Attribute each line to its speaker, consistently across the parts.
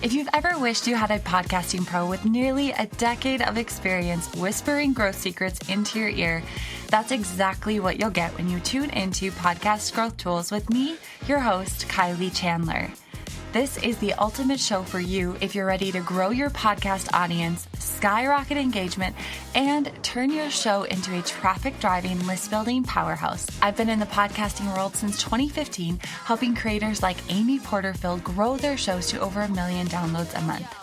Speaker 1: If you've ever wished you had a podcasting pro with nearly a decade of experience whispering growth secrets into your ear, that's exactly what you'll get when you tune into Podcast Growth Tools with me, your host, Kylie Chandler. This is the ultimate show for you if you're ready to grow your podcast audience, skyrocket engagement, and turn your show into a traffic-driving, list-building powerhouse. I've been in the podcasting world since 2015, helping creators like Amy Porterfield grow their shows to over 1 million downloads a month.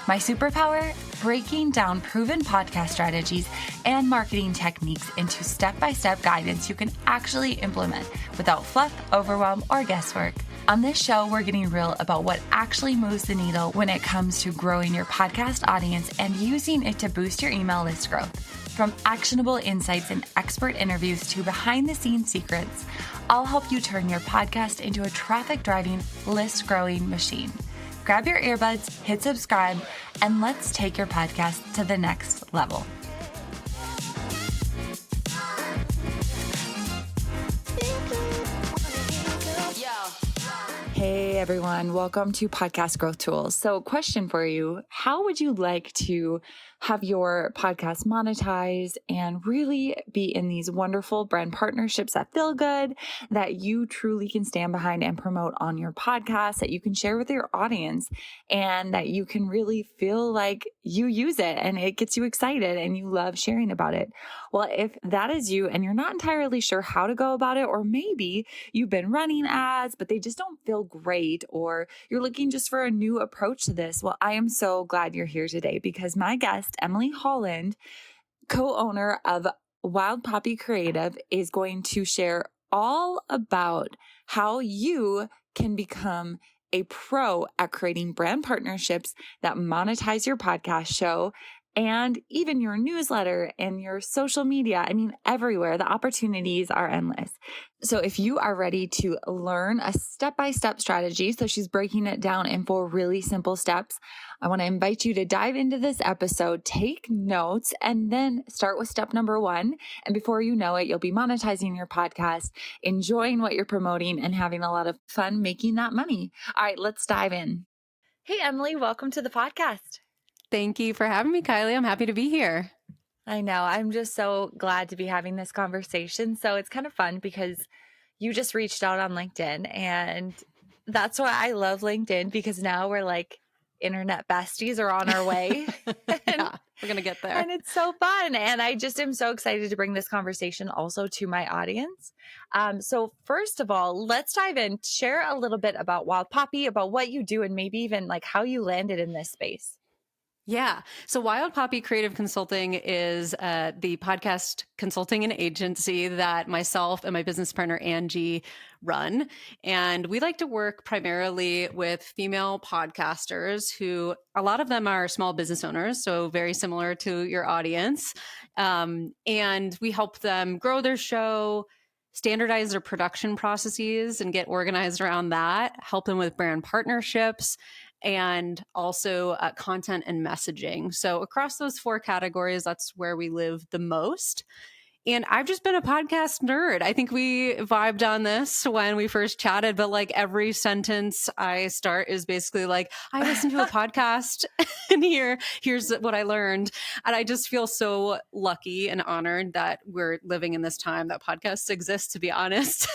Speaker 1: My superpower? Breaking down proven podcast strategies and marketing techniques into step-by-step guidance you can actually implement without fluff, overwhelm, or guesswork. On this show, we're getting real about what actually moves the needle when it comes to growing your podcast audience and using it to boost your email list growth. From actionable insights and expert interviews to behind-the-scenes secrets, I'll help you turn your podcast into a traffic-driving, list-growing machine. Grab your earbuds, hit subscribe, and let's take your podcast to the next level. Hey everyone, welcome to Podcast Growth Tools. So question for you, how would you like to have your podcast monetized and really be in these wonderful brand partnerships that feel good, that you truly can stand behind and promote on your podcast, that you can share with your audience, and that you can really feel like you use it and it gets you excited and you love sharing about it? Well, if that is you and you're not entirely sure how to go about it, or maybe you've been running ads, but they just don't feel great, or you're looking just for a new approach to this, well, I am so glad you're here today because my guest, Emily Holland, co-owner of Wild Poppy Creative, is going to share all about how you can become a pro at creating brand partnerships that monetize your podcast show and even your newsletter and your social media. I mean, everywhere. The opportunities are endless. So if you are ready to learn a step-by-step strategy, so she's breaking it down in 4 really simple steps, I want to invite you to dive into this episode, take notes, and then start with step number 1. And before you know it, you'll be monetizing your podcast, enjoying what you're promoting, and having a lot of fun making that money. All right, let's dive in. Hey, Emily, welcome to the podcast.
Speaker 2: Thank you for having me, Kylie. I'm happy to be here.
Speaker 1: I know. I'm just so glad to be having this conversation. So it's kind of fun because you just reached out on LinkedIn, and that's why I love LinkedIn, because now we're like internet besties are on our way.
Speaker 2: Yeah, we're going to get there.
Speaker 1: And it's so fun. And I just am so excited to bring this conversation also to my audience. So first of all, let's dive in. Share a little bit about Wild Poppy, about what you do, and maybe even like how you landed in this space.
Speaker 2: Yeah. So Wild Poppy Creative Consulting is the podcast consulting and agency that myself and my business partner, Angie, run. And we like to work primarily with female podcasters who, a lot of them are small business owners, so very similar to your audience. And we help them grow their show, standardize their production processes and get organized around that, help them with brand partnerships, and also content and messaging. So across those 4 categories, that's where we live the most. And I've just been a podcast nerd. I think we vibed on this when we first chatted, but like every sentence I start is basically like, I listened to a podcast and here's what I learned. And I just feel so lucky and honored that we're living in this time that podcasts exist, to be honest.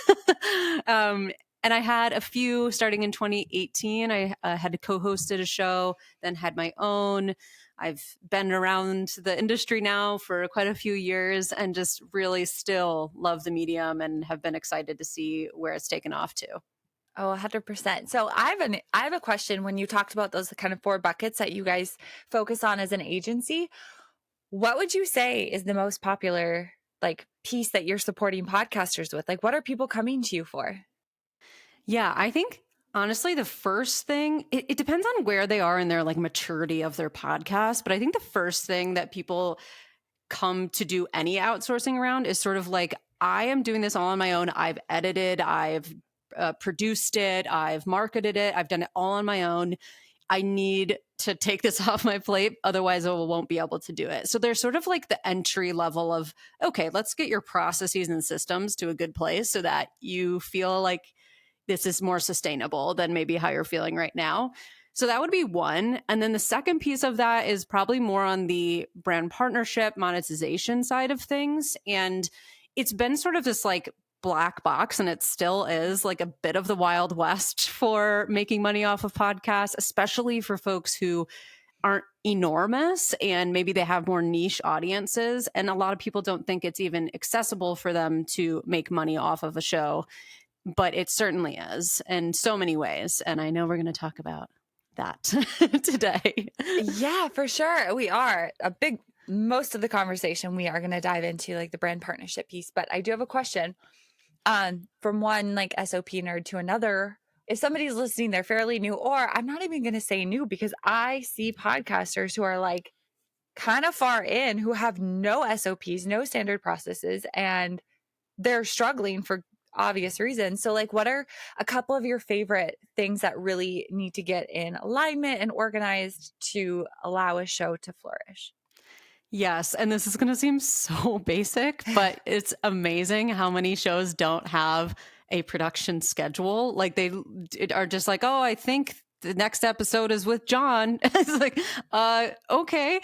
Speaker 2: And I had a few starting in 2018. I had co-hosted a show, then had my own. I've been around the industry now for quite a few years and just really still love the medium and have been excited to see where it's taken off to.
Speaker 1: Oh, 100%. So I have a question. When you talked about those kind of 4 buckets that you guys focus on as an agency, what would you say is the most popular like piece that you're supporting podcasters with? Like, what are people coming to you for?
Speaker 2: Yeah, I think honestly, the first thing, it depends on where they are in their like maturity of their podcast. But I think the first thing that people come to do any outsourcing around is sort of like, I am doing this all on my own. I've edited, I've produced it, I've marketed it, I've done it all on my own. I need to take this off my plate. Otherwise, I won't be able to do it. So there's sort of like the entry level of, okay, let's get your processes and systems to a good place so that you feel like this is more sustainable than maybe how you're feeling right now. So that would be one. And then the second piece of that is probably more on the brand partnership monetization side of things. And it's been sort of this like black box, and it still is like a bit of the Wild West for making money off of podcasts, especially for folks who aren't enormous and maybe they have more niche audiences. And a lot of people don't think it's even accessible for them to make money off of a show, but it certainly is in so many ways. And I know we're going to talk about that today.
Speaker 1: Yeah, for sure. We are most of the conversation we are going to dive into like the brand partnership piece, but I do have a question. From one like SOP nerd to another, if somebody's listening, they're fairly new, or I'm not even going to say new because I see podcasters who are like kind of far in who have no SOPs, no standard processes, and they're struggling for obvious reasons. So like, what are a couple of your favorite things that really need to get in alignment and organized to allow a show to flourish?
Speaker 2: Yes. And this is going to seem so basic, but it's amazing how many shows don't have a production schedule. Like they are just like, oh, I think the next episode is with John. It's like, okay.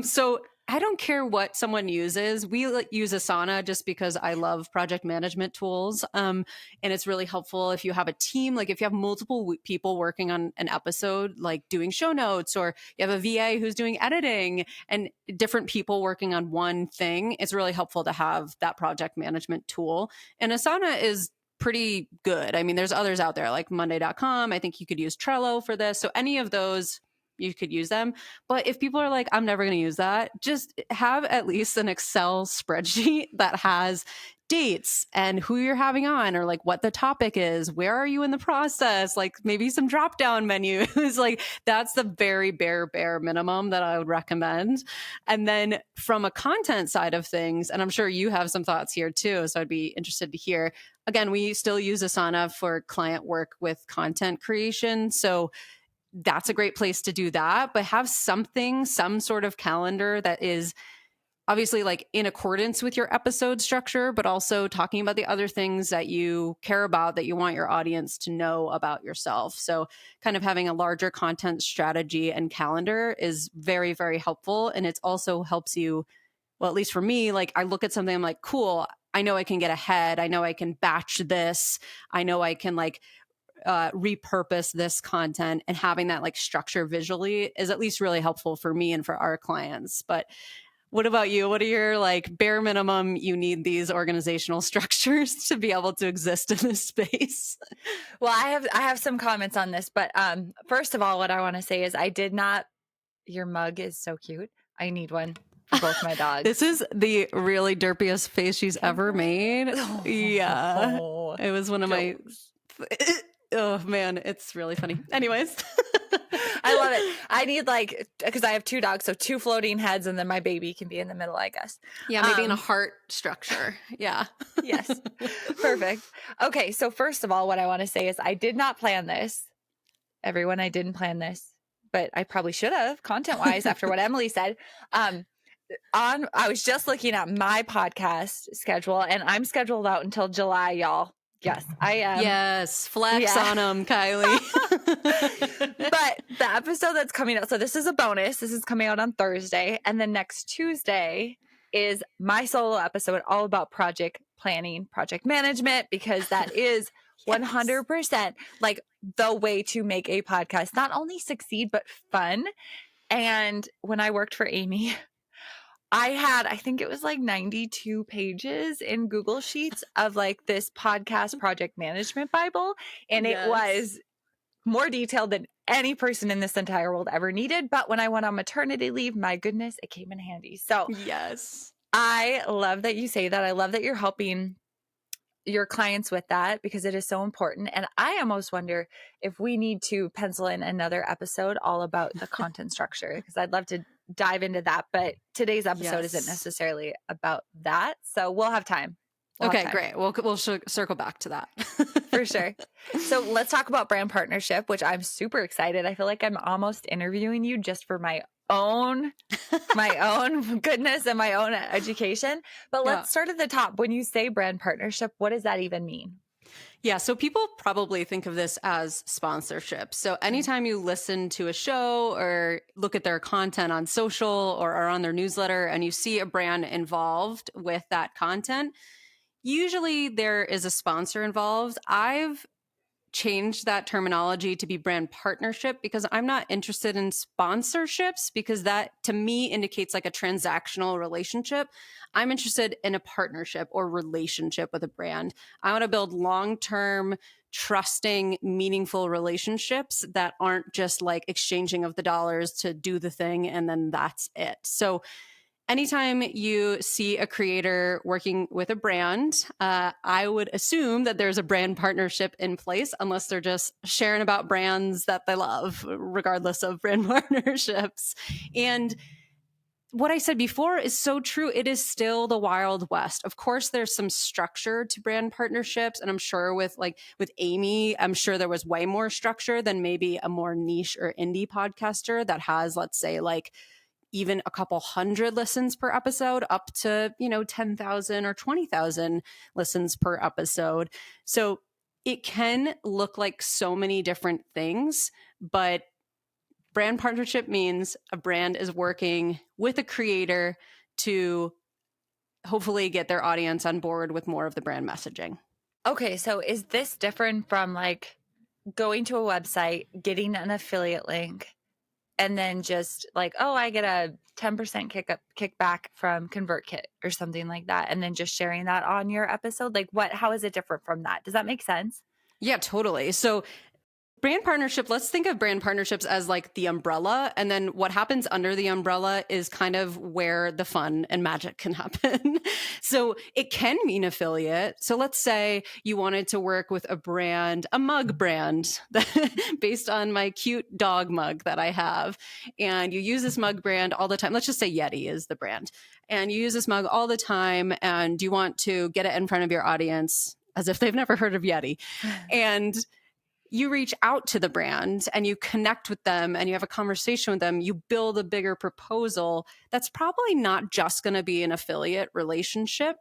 Speaker 2: So I don't care what someone uses. We use Asana just because I love project management tools. And it's really helpful if you have a team, like if you have multiple people working on an episode, like doing show notes, or you have a VA who's doing editing and different people working on one thing. It's really helpful to have that project management tool. And Asana is pretty good. I mean, there's others out there like Monday.com. I think you could use Trello for this. So any of those, you could use them. But if people are like, I'm never going to use that, just have at least an Excel spreadsheet that has dates and who you're having on, or like what the topic is, where are you in the process, like maybe some drop down menus. Like that's the very bare minimum that I would recommend. And then from a content side of things, and I'm sure you have some thoughts here too, so I'd be interested to hear. Again, we still use Asana for client work with content creation. So that's a great place to do that, but have some sort of calendar that is obviously like in accordance with your episode structure, but also talking about the other things that you care about, that you want your audience to know about yourself. So kind of having a larger content strategy and calendar is very, very helpful. And it also helps you, well, at least for me, like I look at something, I'm like, cool, I know I can get ahead. I know I can batch this. I know I can like repurpose this content, and having that like structure visually is at least really helpful for me and for our clients. But what about you? What are your like bare minimum you need these organizational structures to be able to exist in this space?
Speaker 1: Well, I have some comments on this, but first of all, what I want to say is your mug is so cute. I need one for both my dogs.
Speaker 2: This is the really derpiest face she's ever made.
Speaker 1: Oh,
Speaker 2: yeah. It was one of my oh man, it's really funny. Anyways.
Speaker 1: I love it. I need because I have two dogs, so two floating heads, and then my baby can be in the middle, I guess.
Speaker 2: Yeah, maybe in a heart structure. Yeah.
Speaker 1: Yes. Perfect. Okay, so first of all, what I want to say is I did not plan this. Everyone, I didn't plan this, but I probably should have, content-wise, after what Emily said. I was just looking at my podcast schedule, and I'm scheduled out until July, y'all. Yes, I am.
Speaker 2: Yes, flex on them, Kylie.
Speaker 1: But the episode that's coming out, so this is a bonus. This is coming out on Thursday. And then next Tuesday is my solo episode all about project planning, project management, because that is 100% like the way to make a podcast not only succeed, but fun. And when I worked for Amy, I think it was like 92 pages in Google Sheets of like this podcast project management Bible. And it was more detailed than any person in this entire world ever needed. But when I went on maternity leave, my goodness, it came in handy. So
Speaker 2: yes,
Speaker 1: I love that you say that. I love that you're helping your clients with that because it is so important. And I almost wonder if we need to pencil in another episode all about the content structure, because I'd love to dive into that. But today's episode isn't necessarily about that. So we'll have time.
Speaker 2: Okay, great. We'll circle back to that.
Speaker 1: For sure. So let's talk about brand partnership, which I'm super excited. I feel like I'm almost interviewing you just for my own goodness and my own education. But let's start at the top. When you say brand partnership, what does that even mean?
Speaker 2: Yeah, so people probably think of this as sponsorship. So anytime you listen to a show or look at their content on social or are on their newsletter and you see a brand involved with that content, usually there is a sponsor involved. I've changed that terminology to be brand partnership because I'm not interested in sponsorships because that to me indicates like a transactional relationship. I'm interested in a partnership or relationship with a brand. I want to build long-term, trusting, meaningful relationships that aren't just like exchanging of the dollars to do the thing and then that's it. So anytime you see a creator working with a brand, I would assume that there's a brand partnership in place, unless they're just sharing about brands that they love, regardless of brand partnerships. And what I said before is so true. It is still the Wild West. Of course, there's some structure to brand partnerships. And I'm sure with Amy, I'm sure there was way more structure than maybe a more niche or indie podcaster that has, let's say, like even a couple hundred listens per episode up to, 10,000 or 20,000 listens per episode. So it can look like so many different things, but brand partnership means a brand is working with a creator to hopefully get their audience on board with more of the brand messaging.
Speaker 1: Okay, so is this different from like going to a website, getting an affiliate link, and then just like, oh, I get a 10% kickback from ConvertKit or something like that, and then just sharing that on your episode? Like how is it different from that? Does that make sense?
Speaker 2: Yeah, totally. So brand partnership, let's think of brand partnerships as like the umbrella. And then what happens under the umbrella is kind of where the fun and magic can happen. So it can mean affiliate. So let's say you wanted to work with a brand, a mug brand based on my cute dog mug that I have. And you use this mug brand all the time. Let's just say Yeti is the brand. And you use this mug all the time and you want to get it in front of your audience as if they've never heard of Yeti. And you reach out to the brand and you connect with them and you have a conversation with them, you build a bigger proposal. That's probably not just going to be an affiliate relationship.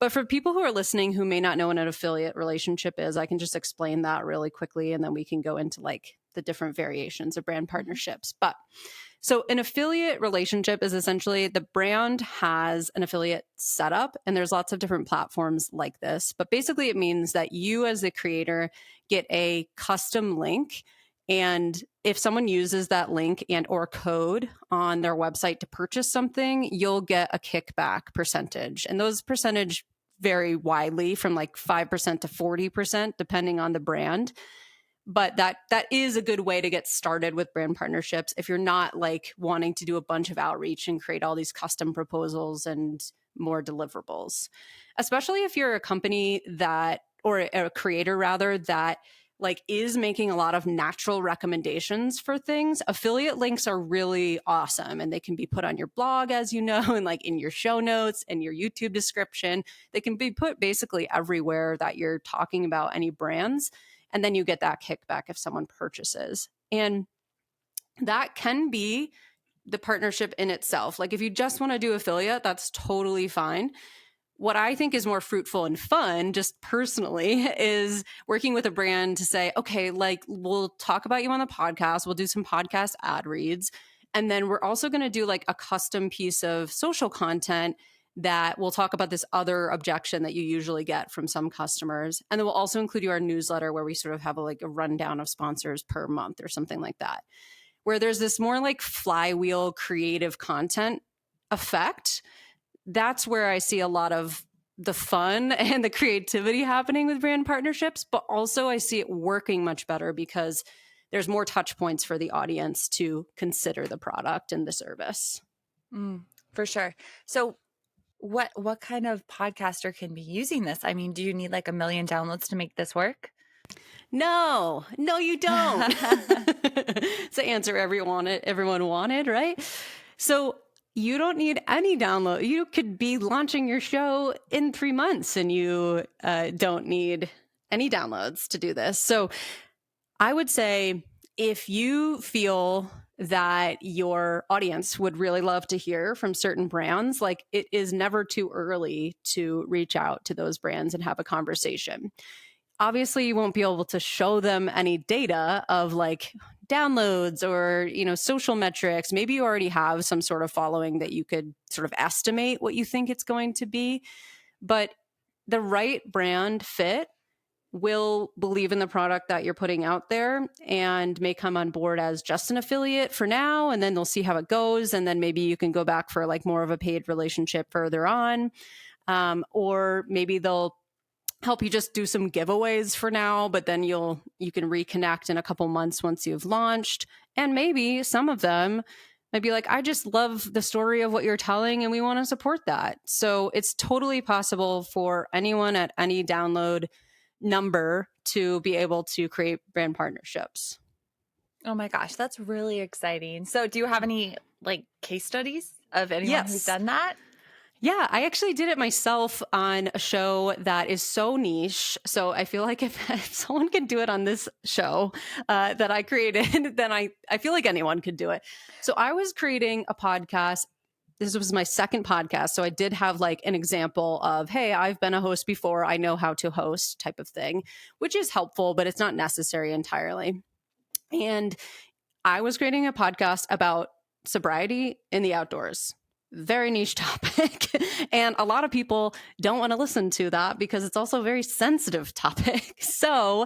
Speaker 2: But for people who are listening who may not know what an affiliate relationship is, I can just explain that really quickly and then we can go into like the different variations of brand partnerships. But so an affiliate relationship is essentially the brand has an affiliate setup, and there's lots of different platforms like this. But basically it means that you as a creator get a custom link. And if someone uses that link and or code on their website to purchase something, you'll get a kickback percentage. And those percentage vary widely from like 5% to 40%, depending on the brand. But that is a good way to get started with brand partnerships if you're not like wanting to do a bunch of outreach and create all these custom proposals and more deliverables. Especially if you're a company that, or a creator rather, that like is making a lot of natural recommendations for things. Affiliate links are really awesome and they can be put on your blog, as you know, and like in your show notes and your YouTube description. They can be put basically everywhere that you're talking about any brands. And then you get that kickback if someone purchases. And that can be the partnership in itself. Like if you just want to do affiliate, that's totally fine. What I think is more fruitful and fun, just personally, is working with a brand to say, okay, like we'll talk about you on the podcast. We'll do some podcast ad reads. And then we're also going to do like a custom piece of social content that we'll talk about this other objection that you usually get from some customers. And then we'll also include you our newsletter where we sort of have like a rundown of sponsors per month or something like that, where there's this more like flywheel creative content effect. That's where I see a lot of the fun and the creativity happening with brand partnerships, but also I see it working much better because there's more touch points for the audience to consider the product and the service.
Speaker 1: For sure. So what kind of podcaster can be using this? I mean, do you need like 1 million downloads to make this work?
Speaker 2: No, you don't. It's the answer everyone wanted, right? So you don't need any download. You could be launching your show in 3 months and you don't need any downloads to do this. So I would say if you feel that your audience would really love to hear from certain brands, like it is never too early to reach out to those brands and have a conversation. obviously you won't be able to show them any data of like downloads or, social metrics. Maybe you already have some sort of following that you could sort of estimate what you think it's going to be. But the right brand fit will believe in the product that you're putting out there and may come on board as just an affiliate for now, and then they'll see how it goes, and then maybe you can go back for like more of a paid relationship further on, or maybe they'll help you just do some giveaways for now, but then you can reconnect in a couple months once you've launched. And maybe some of them might be like, I just love the story of what you're telling and we want to support that. So it's totally possible for anyone at any download number to be able to create brand partnerships.
Speaker 1: Oh my gosh, that's really exciting. So do you have any like case studies of anyone who's done that?
Speaker 2: Yeah, I actually did it myself on a show that is so niche. So I feel like if someone can do it on this show that I created, then I feel like anyone could do it. So I was creating a podcast. This was my second podcast. So I did have like an example of, hey, I've been a host before. I know how to host type of thing, which is helpful, but it's not necessary entirely. And I was creating a podcast about sobriety in the outdoors. Very niche topic. And a lot of people don't want to listen to that because it's also a very sensitive topic. So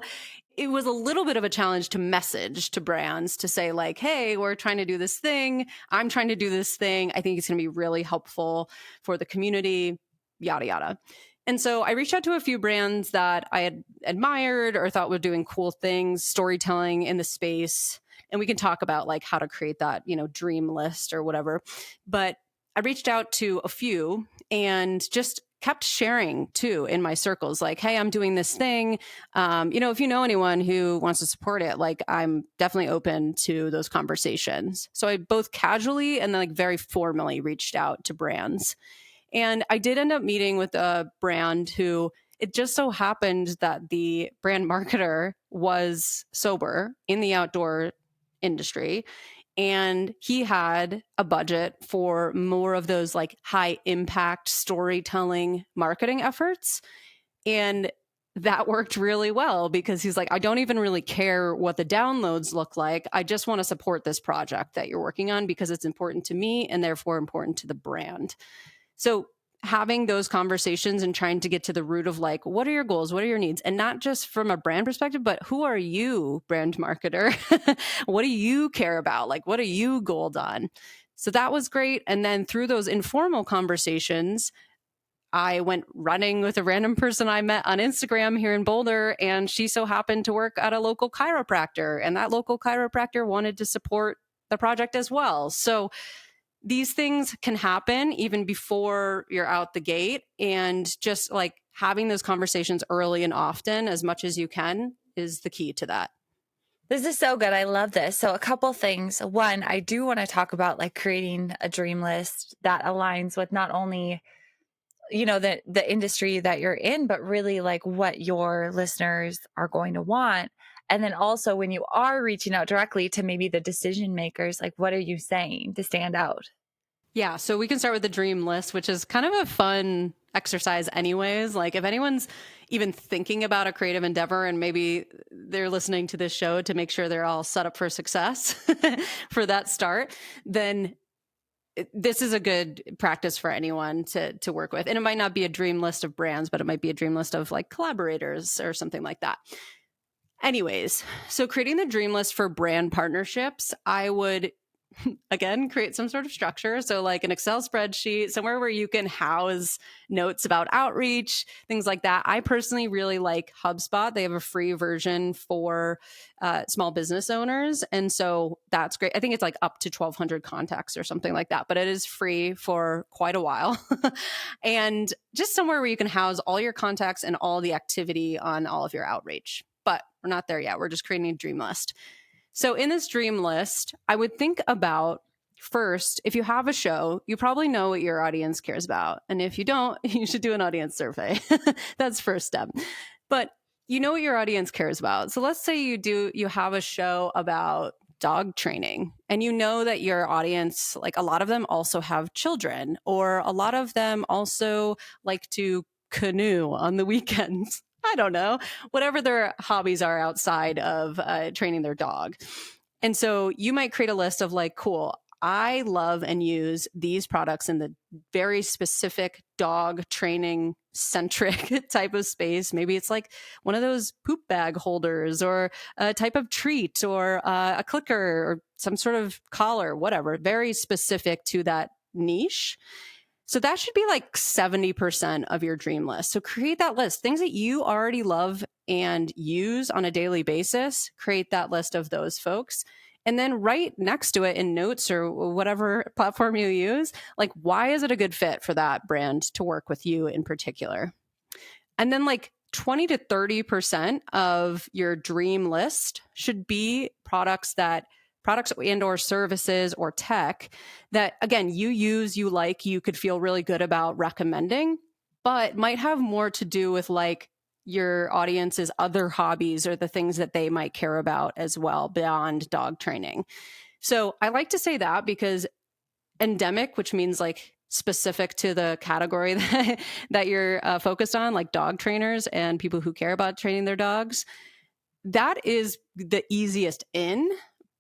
Speaker 2: it was a little bit of a challenge to message to brands to say like, hey, we're trying to do this thing. I'm trying to do this thing. I think it's going to be really helpful for the community, yada, yada. And so I reached out to a few brands that I had admired or thought were doing cool things, storytelling in the space. And we can talk about like how to create that, dream list or whatever. But I reached out to a few and just kept sharing too in my circles, like, hey, I'm doing this thing. If you know anyone who wants to support it, like I'm definitely open to those conversations. So I both casually and then like very formally reached out to brands. And I did end up meeting with a brand who it just so happened that the brand marketer was sober in the outdoor industry. And he had a budget for more of those like high impact storytelling marketing efforts. And that worked really well because he's like, I don't even really care what the downloads look like. I just want to support this project that you're working on because it's important to me and therefore important to the brand. So having those conversations and trying to get to the root of like, what are your goals? What are your needs? And not just from a brand perspective, but who are you, brand marketer? What do you care about? Like, what are you goaled on? So that was great. And then through those informal conversations, I went running with a random person I met on Instagram here in Boulder, and she so happened to work at a local chiropractor, and that local chiropractor wanted to support the project as well. So these things can happen even before you're out the gate, and just like having those conversations early and often as much as you can is the key to that.
Speaker 1: This is so good. I love this. So a couple things. One, I do want to talk about like creating a dream list that aligns with not only the industry that you're in, but really like what your listeners are going to want. And then also when you are reaching out directly to maybe the decision makers, like what are you saying to stand out?
Speaker 2: Yeah, so we can start with the dream list, which is kind of a fun exercise anyways. Like if anyone's even thinking about a creative endeavor and maybe they're listening to this show to make sure they're all set up for success for that start, then this is a good practice for anyone to work with. And it might not be a dream list of brands, but it might be a dream list of like collaborators or something like that. Anyways, so creating the dream list for brand partnerships, I would again create some sort of structure. So like an Excel spreadsheet, somewhere where you can house notes about outreach, things like that. I personally really like HubSpot. They have a free version for small business owners. And so that's great. I think it's like up to 1,200 contacts or something like that, but it is free for quite a while. And just somewhere where you can house all your contacts and all the activity on all of your outreach. But we're not there yet. We're just creating a dream list. So in this dream list, I would think about first, if you have a show, you probably know what your audience cares about. And if you don't, you should do an audience survey. That's first step. But you know what your audience cares about. So let's say you have a show about dog training and you know that your audience, like a lot of them also have children, or a lot of them also like to canoe on the weekends. I don't know, whatever their hobbies are outside of training their dog. And so you might create a list of like, cool, I love and use these products in the very specific dog training centric type of space. Maybe it's like one of those poop bag holders or a type of treat or a clicker or some sort of collar, whatever, very specific to that niche. So that should be like 70% of your dream list. So create that list, things that you already love and use on a daily basis. Create that list of those folks. And then right next to it in notes or whatever platform you use, like, why is it a good fit for that brand to work with you in particular? And then like 20 to 30% of your dream list should be products and or services or tech that, again, you use, you like, you could feel really good about recommending, but might have more to do with like your audience's other hobbies or the things that they might care about as well beyond dog training. So I like to say that because endemic, which means like specific to the category that you're focused on, like dog trainers and people who care about training their dogs, that is the easiest in.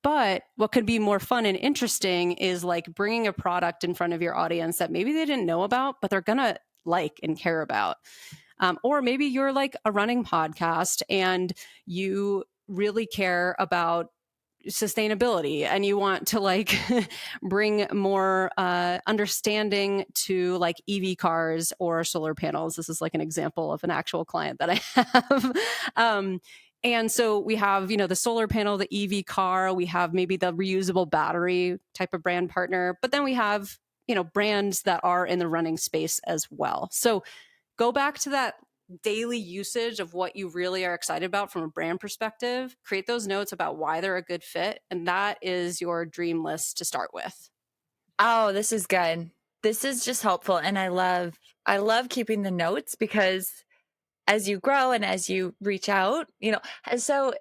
Speaker 2: But what could be more fun and interesting is like bringing a product in front of your audience that maybe they didn't know about, but they're going to like and care about. Or maybe you're like a running podcast and you really care about sustainability and you want to like bring more understanding to like EV cars or solar panels. This is like an example of an actual client that I have. And so we have, the solar panel, the EV car, we have maybe the reusable battery type of brand partner, but then we have, brands that are in the running space as well. So go back to that daily usage of what you really are excited about from a brand perspective, create those notes about why they're a good fit. And that is your dream list to start with.
Speaker 1: Oh, this is good. This is just helpful. And I love keeping the notes because as you grow and as you reach out, so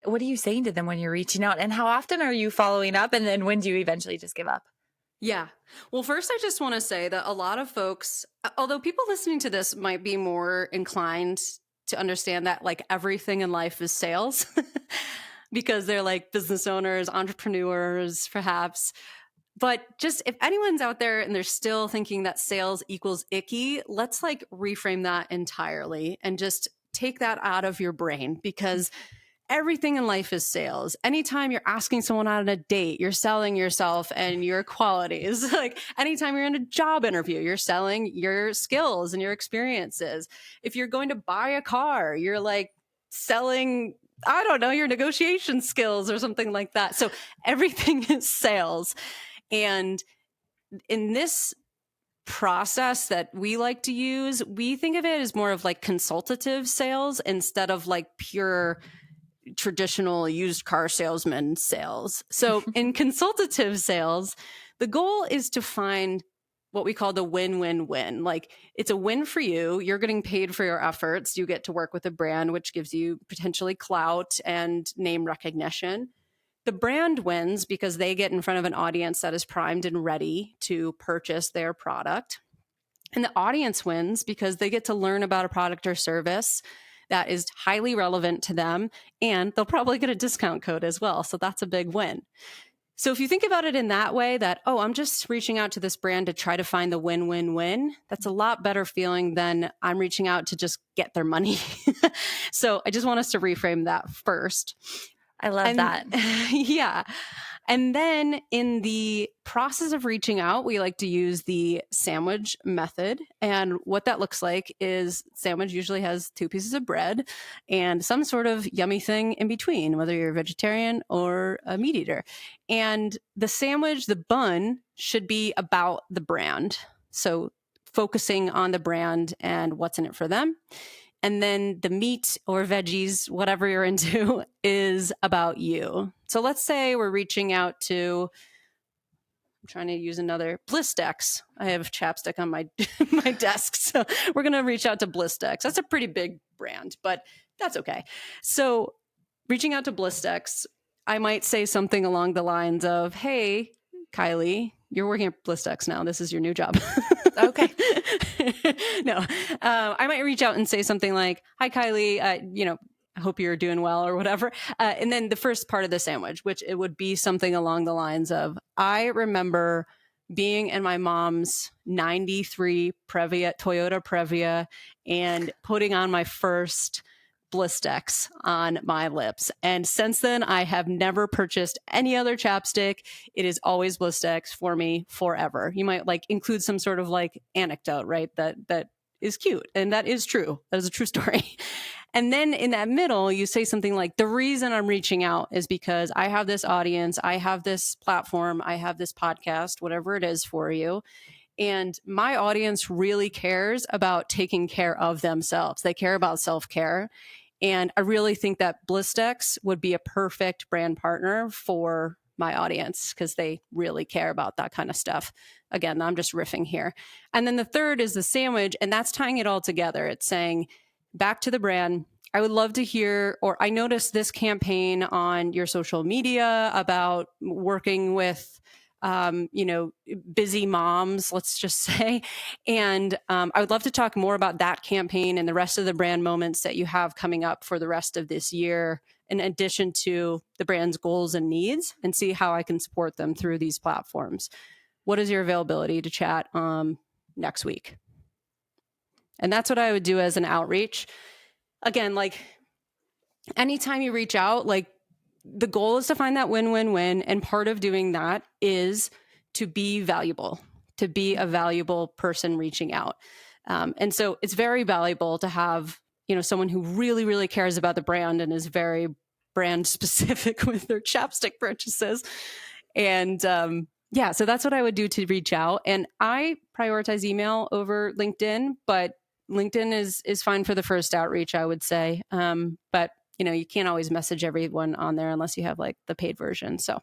Speaker 1: what are you saying to them when you're reaching out, and how often are you following up? And then when do you eventually just give up?
Speaker 2: Yeah. Well, first, I just want to say that a lot of folks, although people listening to this might be more inclined to understand that like everything in life is sales because they're like business owners, entrepreneurs, perhaps. But just if anyone's out there and they're still thinking that sales equals icky, let's like reframe that entirely and just take that out of your brain because everything in life is sales. Anytime you're asking someone out on a date, you're selling yourself and your qualities. Like anytime you're in a job interview, you're selling your skills and your experiences. If you're going to buy a car, you're like selling, I don't know, your negotiation skills or something like that. So everything is sales. And in this process that we like to use, we think of it as more of like consultative sales instead of like pure traditional used car salesman sales. So in consultative sales, the goal is to find what we call the win-win-win. Like it's a win for you. You're getting paid for your efforts. You get to work with a brand, which gives you potentially clout and name recognition. The brand wins because they get in front of an audience that is primed and ready to purchase their product. And the audience wins because they get to learn about a product or service that is highly relevant to them, and they'll probably get a discount code as well. So that's a big win. So if you think about it in that way, that, oh, I'm just reaching out to this brand to try to find the win-win-win, that's a lot better feeling than I'm reaching out to just get their money. So I just want us to reframe that first.
Speaker 1: I love that.
Speaker 2: Yeah. And then in the process of reaching out, we like to use the sandwich method. And what that looks like is sandwich usually has 2 pieces of bread and some sort of yummy thing in between, whether you're a vegetarian or a meat eater. And the sandwich, the bun, should be about the brand. So focusing on the brand and what's in it for them. And then the meat or veggies, whatever you're into, is about you. So let's say we're reaching out to, I'm trying to use another, Blistex. I have chapstick on my my desk. So we're going to reach out to Blistex. That's a pretty big brand, but that's okay. So reaching out to Blistex, I might say something along the lines of, hey, Kylie, you're working at Blistex now. This is your new job.
Speaker 1: Okay.
Speaker 2: No, I might reach out and say something like, "Hi, Kylie. I hope you're doing well," or whatever. And then the first part of the sandwich, which it would be something along the lines of, "I remember being in my mom's '93 Previa, Toyota Previa, and putting on my first Blistex on my lips. And since then, I have never purchased any other chapstick. It is always Blistex for me forever." You might like include some sort of like anecdote, right? That is cute. And that is true. That is a true story. And then in that middle, you say something like, "The reason I'm reaching out is because I have this audience, I have this platform, I have this podcast, whatever it is for you. And my audience really cares about taking care of themselves. They care about self-care. And I really think that Blistex would be a perfect brand partner for my audience because they really care about that kind of stuff." Again, I'm just riffing here. And then the third is the sandwich, and that's tying it all together. It's saying, back to the brand, "I would love to hear, or I noticed this campaign on your social media about working with busy moms, let's just say. And I would love to talk more about that campaign and the rest of the brand moments that you have coming up for the rest of this year, in addition to the brand's goals and needs, and see how I can support them through these platforms. What is your availability to chat next week?" And that's what I would do as an outreach. Again, like anytime you reach out, like the goal is to find that win-win-win. And part of doing that is to be valuable, to be a valuable person reaching out. And so it's very valuable to have, someone who really, really cares about the brand and is very brand specific with their chapstick purchases. And so that's what I would do to reach out. And I prioritize email over LinkedIn, but LinkedIn is fine for the first outreach, I would say. But you can't always message everyone on there unless you have like the paid version. So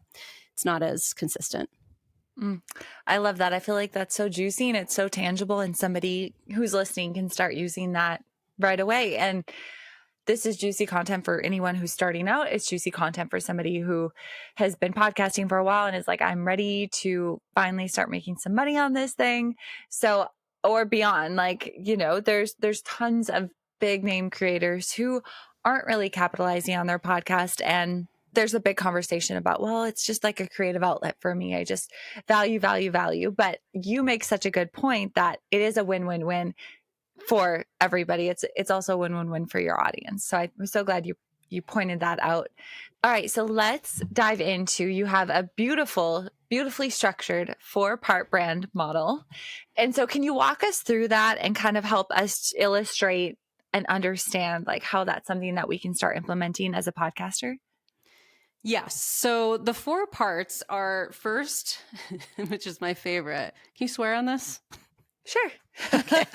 Speaker 2: it's not as consistent.
Speaker 1: I love that. I feel like that's so juicy and it's so tangible, and somebody who's listening can start using that right away. And this is juicy content for anyone who's starting out. It's juicy content for somebody who has been podcasting for a while and is like, I'm ready to finally start making some money on this thing. So, or beyond, like, there's tons of big name creators who aren't really capitalizing on their podcast. And there's a big conversation about, well, it's just like a creative outlet for me. I just value. But you make such a good point that it is a win-win-win for everybody. It's also a win-win-win for your audience. So I'm so glad you pointed that out. All right, so let's dive into, you have a beautifully structured 4-part brand model. And so can you walk us through that and kind of help us illustrate and understand like how that's something that we can start implementing as a podcaster?
Speaker 2: Yes. So the 4 parts are first, which is my favorite. Can you swear on this?
Speaker 1: Sure.
Speaker 2: Okay.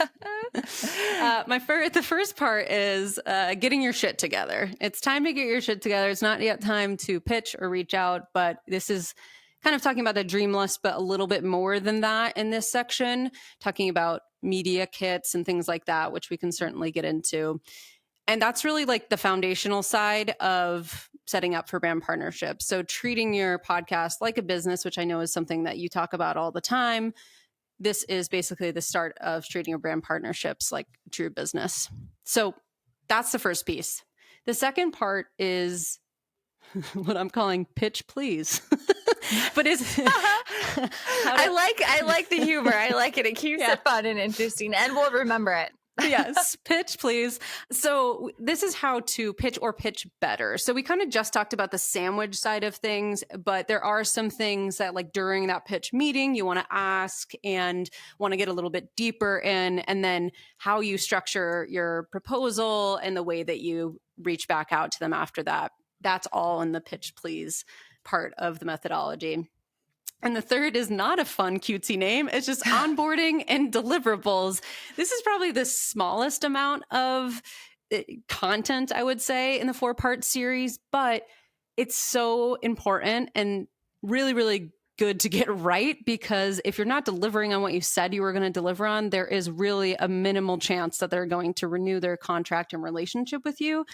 Speaker 2: The first part is getting your shit together. It's time to get your shit together. It's not yet time to pitch or reach out, but this is kind of talking about the dream list, but a little bit more than that in this section, talking about media kits and things like that, which we can certainly get into. And that's really like the foundational side of setting up for brand partnerships. So treating your podcast like a business, which I know is something that you talk about all the time. This is basically the start of treating your brand partnerships like true business. So that's the first piece. The second part is what I'm calling pitch please. But
Speaker 1: I like the humor. I like it. It keeps it fun and interesting, and we'll remember it.
Speaker 2: Yes, pitch please. So this is how to pitch or pitch better. So we kind of just talked about the sandwich side of things, but there are some things that like during that pitch meeting you want to ask and want to get a little bit deeper in, and then how you structure your proposal and the way that you reach back out to them after that. That's all in the pitch please part of the methodology. And the third is not a fun, cutesy name. It's just onboarding and deliverables. This is probably the smallest amount of content, I would say, in the 4-part series, but it's so important and really, really good to get right, because if you're not delivering on what you said you were going to deliver on, there is really a minimal chance that they're going to renew their contract and relationship with you.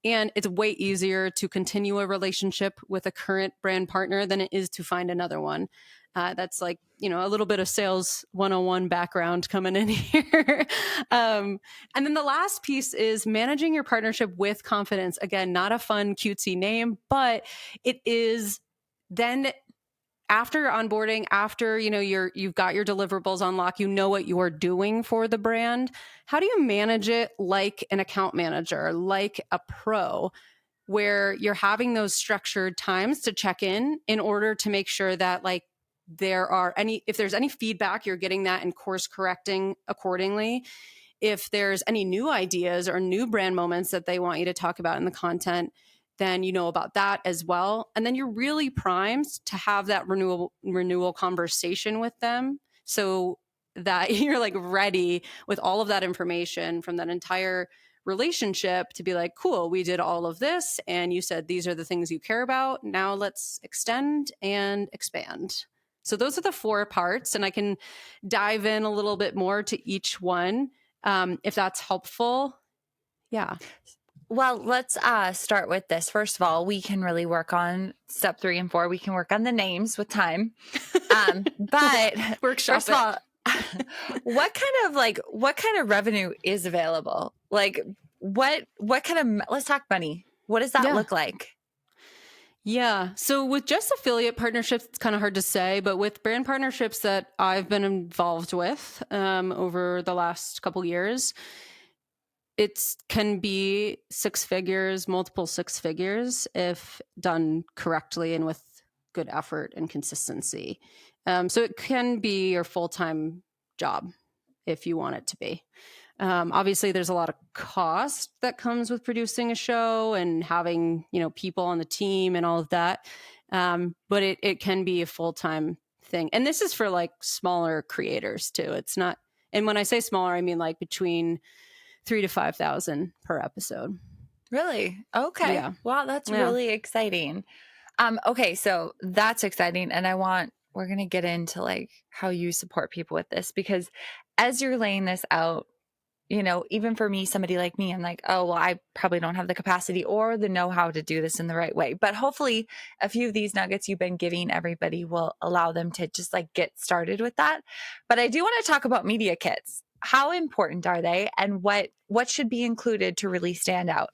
Speaker 2: And it's way easier to continue a relationship with a current brand partner than it is to find another one. That's like, a little bit of sales 101 background coming in here. And then the last piece is managing your partnership with confidence. Again, not a fun, cutesy name, but it is then after onboarding, after you've got your deliverables on lock, what you're doing for the brand. How do you manage it like an account manager, like a pro, where you're having those structured times to check in order to make sure that if there's any feedback, you're getting that and course correcting accordingly. If there's any new ideas or new brand moments that they want you to talk about in the content, then you know about that as well. And then you're really primed to have that renewal conversation with them, so that you're like ready with all of that information from that entire relationship to be like, cool, we did all of this and you said these are the things you care about. Now let's extend and expand. So those are the 4 parts, and I can dive in a little bit more to each one if that's helpful. Yeah.
Speaker 1: Well, let's start with this. First of all, we can really work on step 3 and 4. We can work on the names with time. But
Speaker 2: Workshop
Speaker 1: first of all, what kind of revenue is available? Like what kind of, let's talk money. What does that look like?
Speaker 2: Yeah. So with just affiliate partnerships, it's kind of hard to say, but with brand partnerships that I've been involved with over the last couple years, it can be 6 figures, multiple 6 figures, if done correctly and with good effort and consistency. So it can be your full-time job if you want it to be. Obviously, there's a lot of cost that comes with producing a show and having, people on the team and all of that. But it can be a full-time thing. And this is for like smaller creators too. It's not, and when I say smaller, I mean like between 3,000 to 5,000 per episode.
Speaker 1: Really? Okay.
Speaker 2: Yeah.
Speaker 1: Wow, that's really exciting. Okay, so that's exciting. And we're going to get into like how you support people with this, because as you're laying this out, even for me, somebody like me, I'm like, oh, well, I probably don't have the capacity or the know-how to do this in the right way. But hopefully a few of these nuggets you've been giving everybody will allow them to just like get started with that. But I do want to talk about media kits. How important are they, and what should be included to really stand out?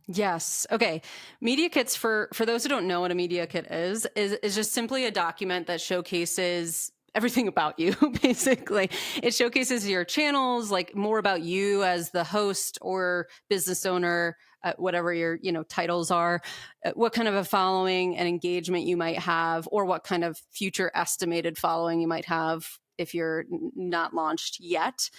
Speaker 2: Yes. Okay. Media kits, for those who don't know what a media kit is just simply a document that showcases everything about you, basically. It showcases your channels, like more about you as the host or business owner, whatever your, titles are, what kind of a following and engagement you might have, or what kind of future estimated following you might have if you're not launched yet.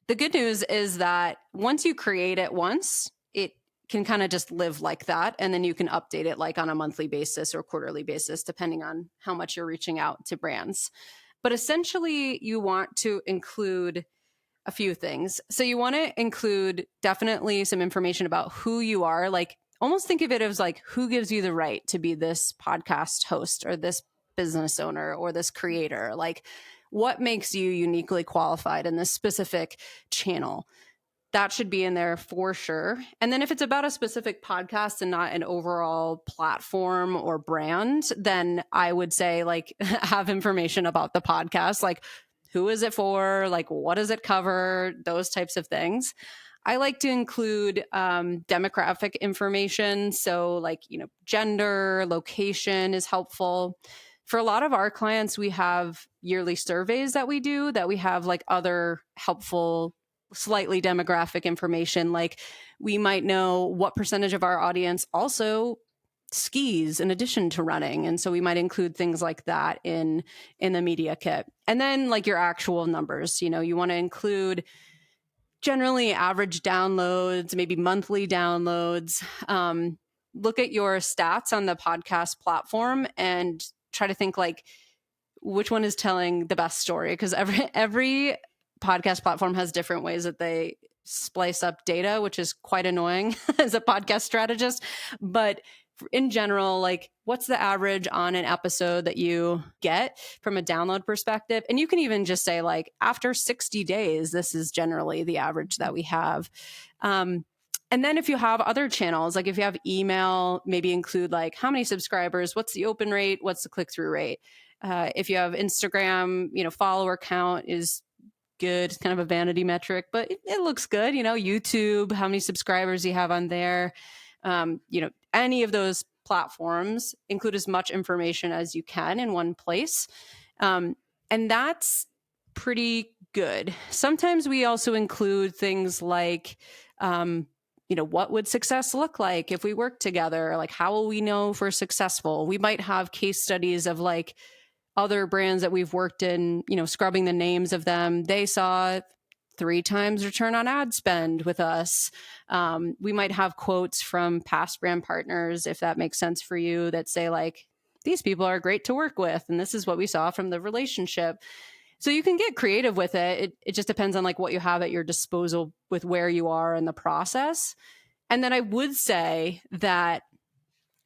Speaker 2: The good news is that once you create it once, it can kind of just live like that. And then you can update it like on a monthly basis or quarterly basis, depending on how much you're reaching out to brands. But essentially, you want to include a few things. So you want to include definitely some information about who you are. Like almost think of it as like, who gives you the right to be this podcast host or this business owner or this creator? Like what makes you uniquely qualified in this specific channel? That should be in there for sure. And then if it's about a specific podcast and not an overall platform or brand, then I would say like have information about the podcast, like who is it for? Like what does it cover? Those types of things. I like to include demographic information. So like, gender, location is helpful. For a lot of our clients, we have yearly surveys that we do that we have like other helpful slightly demographic information. Like we might know what percentage of our audience also skis in addition to running. And so we might include things like that in the media kit. And then like your actual numbers, you want to include generally average downloads, maybe monthly downloads. Look at your stats on the podcast platform and try to think like which one is telling the best story, because every podcast platform has different ways that they splice up data, which is quite annoying as a podcast strategist. But in general, like what's the average on an episode that you get from a download perspective? And you can even just say like after 60 days, this is generally the average that we have. And then if you have other channels, like if you have email, maybe include like how many subscribers, what's the open rate, what's the click-through rate. If you have Instagram, follower count is good. It's kind of a vanity metric, but it looks good. YouTube, how many subscribers you have on there. Any of those platforms, include as much information as you can in one place. And that's pretty good. Sometimes we also include things like, what would success look like if we work together? Like, how will we know if we're successful? We might have case studies of like other brands that we've worked in, scrubbing the names of them. They saw 3 times return on ad spend with us. We might have quotes from past brand partners, if that makes sense for you, that say like, these people are great to work with. And this is what we saw from the relationship. So you can get creative with it. It just depends on like what you have at your disposal with where you are in the process. And then I would say that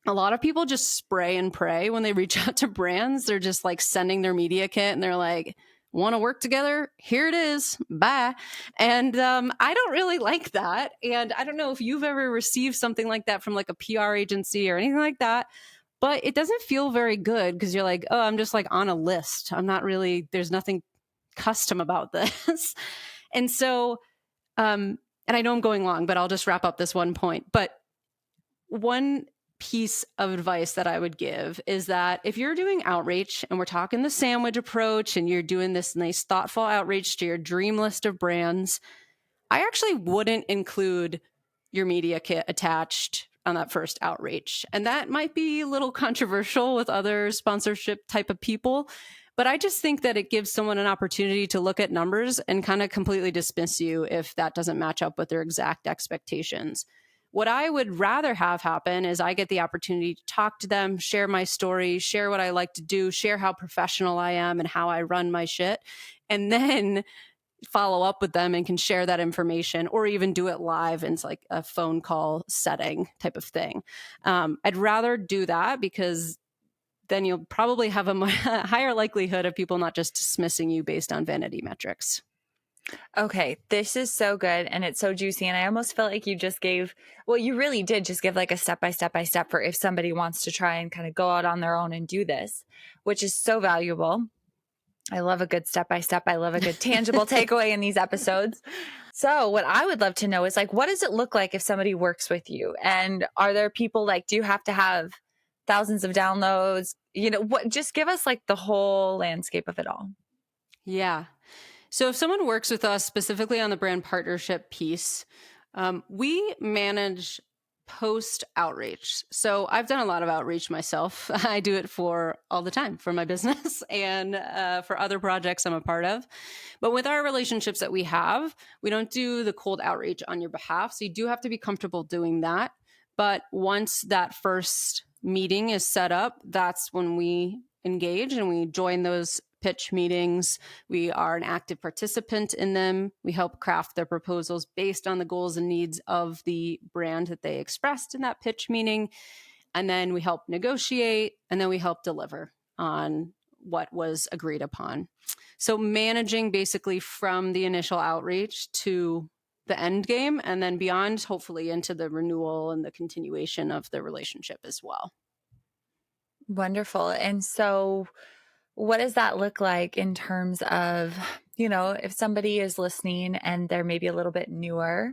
Speaker 2: a lot of people just spray and pray when they reach out to brands. They're just like sending their media kit and they're like, want to work together? Here it is. Bye. And I don't really like that. And I don't know if you've ever received something like that from like a PR agency or anything like that, but it doesn't feel very good because you're like, oh, I'm just like on a list. I'm not really, there's nothing custom about this. And so, and I know I'm going long, but I'll just wrap up this one point. But one piece of advice that I would give is that if you're doing outreach and we're talking the sandwich approach and you're doing this nice thoughtful outreach to your dream list of brands, I actually wouldn't include your media kit attached on that first outreach. And that might be a little controversial with other sponsorship type of people, but I just think that it gives someone an opportunity to look at numbers and kind of completely dismiss you if that doesn't match up with their exact expectations. What I would rather have happen is I get the opportunity to talk to them, share my story, share what I like to do, share how professional I am and how I run my shit, and then follow up with them and can share that information or even do it live in like a phone call setting type of thing. I'd rather do that because then you'll probably have a higher likelihood of people not just dismissing you based on vanity metrics.
Speaker 1: Okay, this is so good and it's so juicy. And I almost felt like you just gave, well, you really did just give like a step by step for if somebody wants to try and kind of go out on their own and do this, which is so valuable. I love a good step by step. I love a good tangible takeaway in these episodes. So what I would love to know is like, what does it look like if somebody works with you? And are there people like, do you have to have thousands of downloads? What, just give us like the whole landscape of it all.
Speaker 2: Yeah. So if someone works with us specifically on the brand partnership piece, we manage post outreach. So I've done a lot of outreach myself. I do it for all the time for my business and for other projects I'm a part of. But with our relationships that we have, we don't do the cold outreach on your behalf. So you do have to be comfortable doing that. But once that first meeting is set up, that's when we engage and we join those pitch meetings. We are an active participant in them. We help craft their proposals based on the goals and needs of the brand that they expressed in that pitch meeting. And then we help negotiate, and then we help deliver on what was agreed upon. So managing basically from the initial outreach to the end game, and then beyond, hopefully into the renewal and the continuation of the relationship as well.
Speaker 1: Wonderful. And so what does that look like in terms of, if somebody is listening and they're maybe a little bit newer,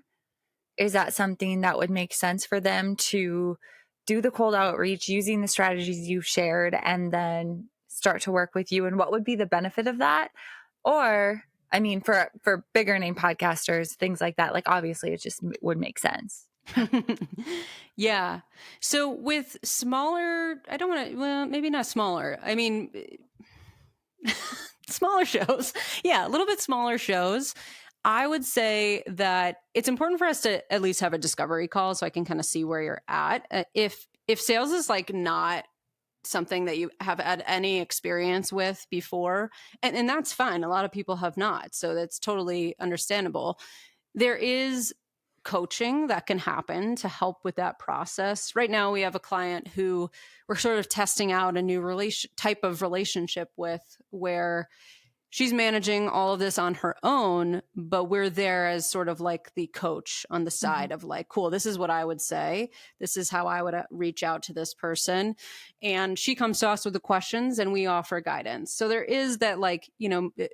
Speaker 1: is that something that would make sense for them to do the cold outreach using the strategies you've shared and then start to work with you? And what would be the benefit of that? Or, I mean, for bigger name podcasters, things like that, like obviously it just would make sense.
Speaker 2: Yeah. So with smaller, I don't want to, well, maybe not smaller. I mean, smaller shows. Yeah, a little bit smaller shows. I would say that it's important for us to at least have a discovery call so I can kind of see where you're at. If sales is like not something that you have had any experience with before, and that's fine. A lot of people have not. So that's totally understandable. There is coaching that can happen to help with that process. Right now, we have a client who we're sort of testing out a new type of relationship with, where she's managing all of this on her own, but we're there as sort of like the coach on the side of like, cool, this is what I would say. This is how I would reach out to this person. And she comes to us with the questions and we offer guidance. So there is that, like,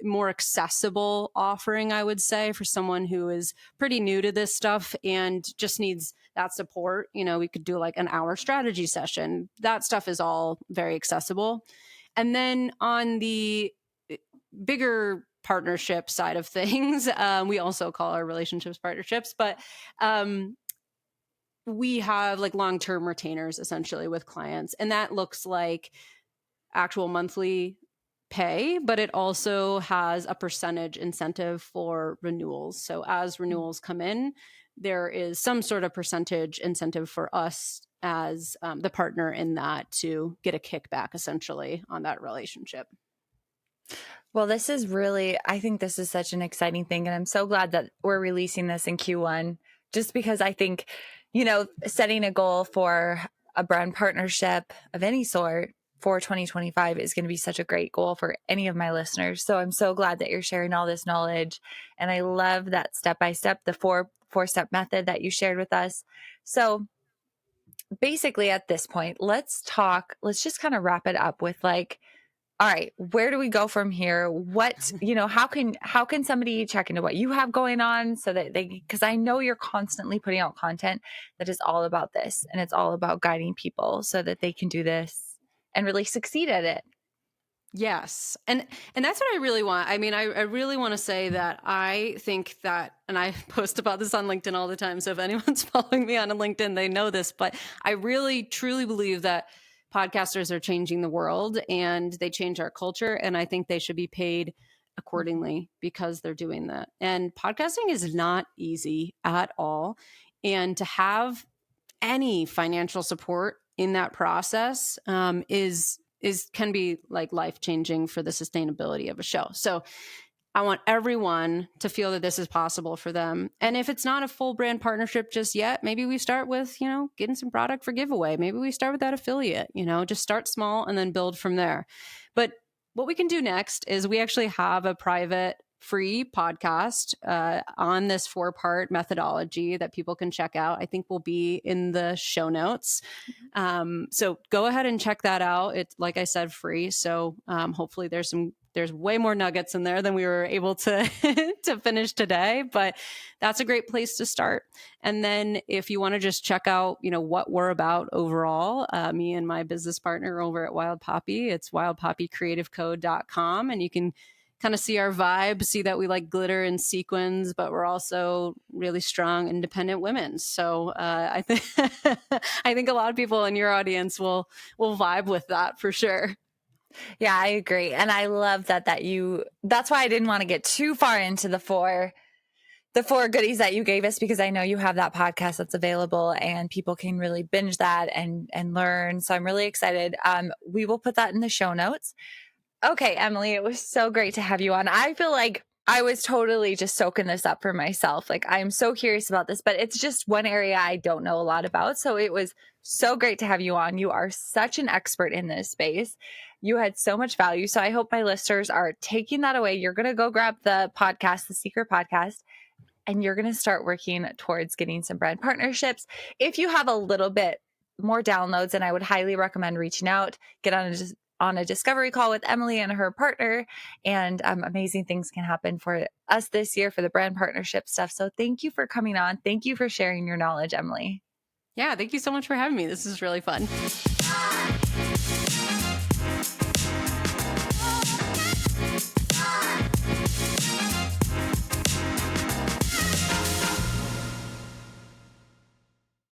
Speaker 2: more accessible offering, I would say, for someone who is pretty new to this stuff and just needs that support. We could do like an hour strategy session. That stuff is all very accessible. And then on the bigger partnership side of things, we also call our relationships partnerships, but we have like long-term retainers essentially with clients, and that looks like actual monthly pay, but it also has a percentage incentive for renewals. So as renewals come in, there is some sort of percentage incentive for us as the partner in that to get a kickback essentially on that relationship.
Speaker 1: Well, I think this is such an exciting thing. And I'm so glad that we're releasing this in Q1, just because I think, setting a goal for a brand partnership of any sort for 2025 is going to be such a great goal for any of my listeners. So I'm so glad that you're sharing all this knowledge. And I love that step-by-step, the four-step method that you shared with us. So basically at this point, let's just kind of wrap it up with like, all right, where do we go from here? What, how can somebody check into what you have going on so that because I know you're constantly putting out content that is all about this, and it's all about guiding people so that they can do this and really succeed at it.
Speaker 2: Yes. And that's what I really want. I mean, I really want to say that I think that, and I post about this on LinkedIn all the time, so if anyone's following me on LinkedIn, they know this, but I really, truly believe that podcasters are changing the world and they change our culture. And I think they should be paid accordingly because they're doing that. And podcasting is not easy at all. And to have any financial support in that process can be like life-changing for the sustainability of a show. So I want everyone to feel that this is possible for them. And if it's not a full brand partnership just yet, maybe we start with, getting some product for giveaway. Maybe we start with that affiliate, just start small and then build from there. But what we can do next is we actually have a private free podcast on this 4-part methodology that people can check out. I think will be in the show notes. So go ahead and check that out. It's, like I said, free. So hopefully there's way more nuggets in there than we were able to to finish today, but that's a great place to start. And then if you want to just check out, what we're about overall, me and my business partner over at Wild Poppy, it's wildpoppycreativecode.com, and you can kind of see our vibe, see that we like glitter and sequins, but we're also really strong, independent women. So I think I think a lot of people in your audience will vibe with that for sure.
Speaker 1: Yeah, I agree. And I love that's why I didn't want to get too far into the four goodies that you gave us, because I know you have that podcast that's available and people can really binge that and learn. So I'm really excited. We will put that in the show notes. Okay, Emily, it was so great to have you on. I feel like I was totally just soaking this up for myself. Like, I'm so curious about this, but it's just one area I don't know a lot about. So it was so great to have you on. You are such an expert in this space. You had so much value. So I hope my listeners are taking that away. You're going to go grab the podcast, the Secret Podcast, and you're going to start working towards getting some brand partnerships. If you have a little bit more downloads, then I would highly recommend reaching out, get on a discovery call with Emily and her partner, and amazing things can happen for us this year for the brand partnership stuff. So thank you for coming on. Thank you for sharing your knowledge, Emily.
Speaker 2: Yeah, thank you so much for having me. This is really fun.